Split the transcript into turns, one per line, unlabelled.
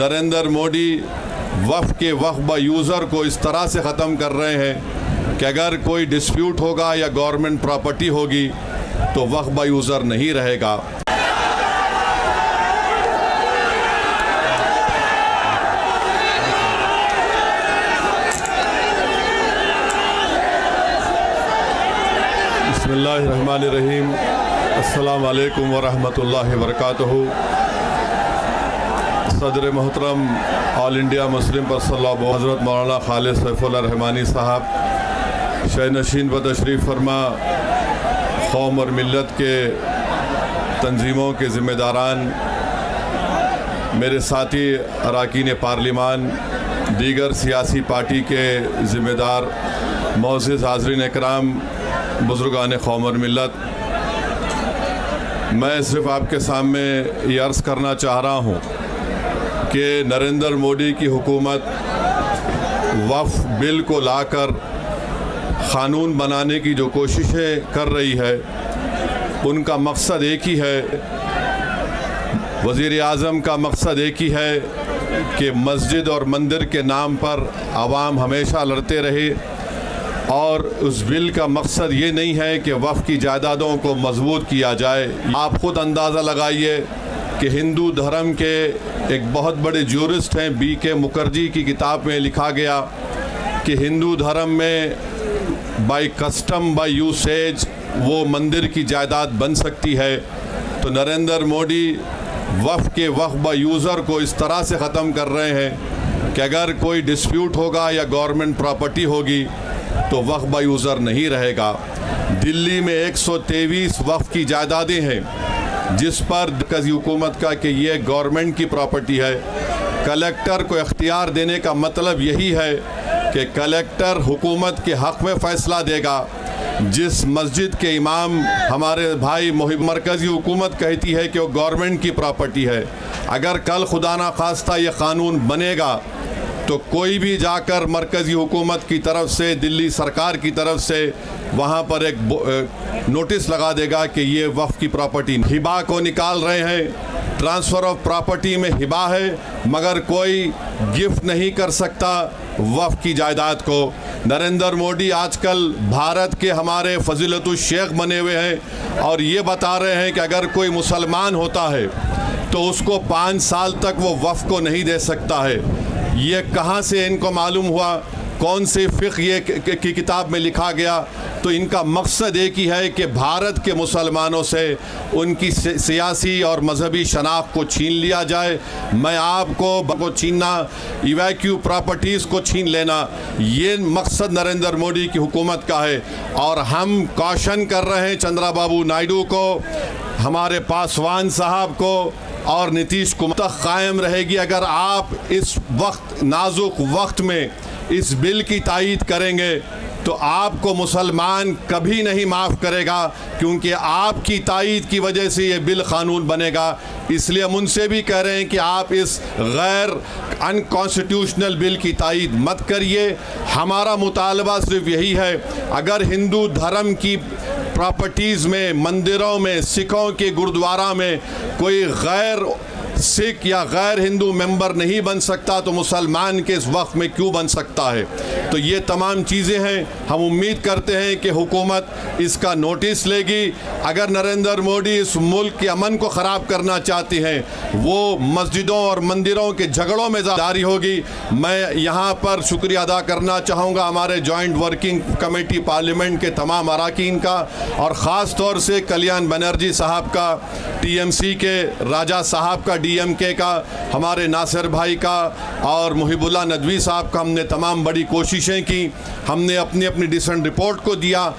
نریندر مودی وقف کے وقف یوزر کو اس طرح سے ختم کر رہے ہیں کہ اگر کوئی ڈسپیوٹ ہوگا یا گورنمنٹ پراپرٹی ہوگی تو وقف یوزر نہیں رہے گا۔ بسم اللہ الرحمن الرحیم۔ السلام علیکم ورحمۃ اللہ وبرکاتہ۔ صدر محترم All India Muslim Personal Law Board حضرت مولانا خالد سیف اللہ رحمانی صاحب، شہ نشین و تشریف فرما قوم اور ملت کے تنظیموں کے ذمہ داران، میرے ساتھی اراکین پارلیمان، دیگر سیاسی پارٹی کے ذمہ دار، معزز حاضرین اکرام، بزرگان قوم اور ملت، میں صرف آپ کے سامنے یہ عرض کرنا چاہ رہا ہوں کہ نریندر مودی کی حکومت وقف بل کو لا کر قانون بنانے کی جو کوششیں کر رہی ہے، ان کا مقصد ایک ہی ہے، وزیر اعظم کا مقصد ایک ہی ہے کہ مسجد اور مندر کے نام پر عوام ہمیشہ لڑتے رہے، اور اس بل کا مقصد یہ نہیں ہے کہ وقف کی جائیدادوں کو مضبوط کیا جائے۔ آپ خود اندازہ لگائیے کہ ہندو دھرم کے ایک بہت بڑے جورسٹ ہیں بی کے مکھرجی کی کتاب میں لکھا گیا کہ ہندو دھرم میں بائی کسٹم بائی یوسیج وہ مندر کی جائیداد بن سکتی ہے۔ تو نریندر مودی وقف کے وقف یوزر کو اس طرح سے ختم کر رہے ہیں کہ اگر کوئی ڈسپیوٹ ہوگا یا گورنمنٹ پراپرٹی ہوگی تو وقف یوزر نہیں رہے گا۔ دلی میں 123 وقف کی جائیدادیں ہیں جس پر مرکزی حکومت کا کہ یہ گورنمنٹ کی پراپرٹی ہے۔ کلیکٹر کو اختیار دینے کا مطلب یہی ہے کہ کلیکٹر حکومت کے حق میں فیصلہ دے گا۔ جس مسجد کے امام ہمارے بھائی مرکزی حکومت کہتی ہے کہ وہ گورنمنٹ کی پراپرٹی ہے، اگر کل خدا نخواستہ یہ قانون بنے گا تو کوئی بھی جا کر مرکزی حکومت کی طرف سے، دلی سرکار کی طرف سے وہاں پر ایک نوٹس لگا دے گا کہ یہ وقف کی پراپرٹی، ہبہ کو نکال رہے ہیں۔ ٹرانسفر آف پراپرٹی میں ہبہ ہے، مگر کوئی گفٹ نہیں کر سکتا وقف کی جائیداد کو۔ نریندر مودی آج کل بھارت کے ہمارے فضیلت الشیخ بنے ہوئے ہیں اور یہ بتا رہے ہیں کہ اگر کوئی مسلمان ہوتا ہے تو اس کو 5 سال تک وہ وقف کو نہیں دے سکتا ہے۔ یہ کہاں سے ان کو معلوم ہوا؟ کون سی فقہ یہ کی کتاب میں لکھا گیا؟ تو ان کا مقصد ایک ہی ہے کہ بھارت کے مسلمانوں سے ان کی سیاسی اور مذہبی شناخت کو چھین لیا جائے۔ میں آپ کو چھیننا، ایویکیو پراپرٹیز کو چھین لینا، یہ مقصد نریندر مودی کی حکومت کا ہے۔ اور ہم کوشن کر رہے ہیں چندرا بابو نائیڈو کو، ہمارے پاسوان صاحب کو اور نتیش کمار تک قائم رہے گی اگر آپ اس وقت نازک وقت میں اس بل کی تائید کریں گے تو آپ کو مسلمان کبھی نہیں معاف کرے گا، کیونکہ آپ کی تائید کی وجہ سے یہ بل قانون بنے گا۔ اس لیے ہم ان سے بھی کہہ رہے ہیں کہ آپ اس غیر انکانسٹیٹیوشنل بل کی تائید مت کریے۔ ہمارا مطالبہ صرف یہی ہے، اگر ہندو دھرم کی پراپرٹیز میں، مندروں میں، سکھوں کے گردوارہ میں کوئی غیر سکھ یا غیر ہندو ممبر نہیں بن سکتا تو مسلمان کے اس وقت میں کیوں بن سکتا ہے؟ تو یہ تمام چیزیں ہیں، ہم امید کرتے ہیں کہ حکومت اس کا نوٹس لے گی۔ اگر نریندر مودی اس ملک کے امن کو خراب کرنا چاہتے ہیں، وہ مسجدوں اور مندروں کے جھگڑوں میں جاری ہوگی۔ میں یہاں پر شکریہ ادا کرنا چاہوں گا ہمارے جوائنٹ ورکنگ کمیٹی پارلیمنٹ کے تمام اراکین کا، اور خاص طور سے کلیان بنرجی صاحب کا، ٹی ایم سی کے راجہ صاحب کا، ڈی ایم کے کا، ہمارے ناصر بھائی کا، اور محب اللہ ندوی صاحب کا۔ ہم نے تمام بڑی کوششیں کی، ہم نے اپنی ڈسنٹ رپورٹ کو دیا۔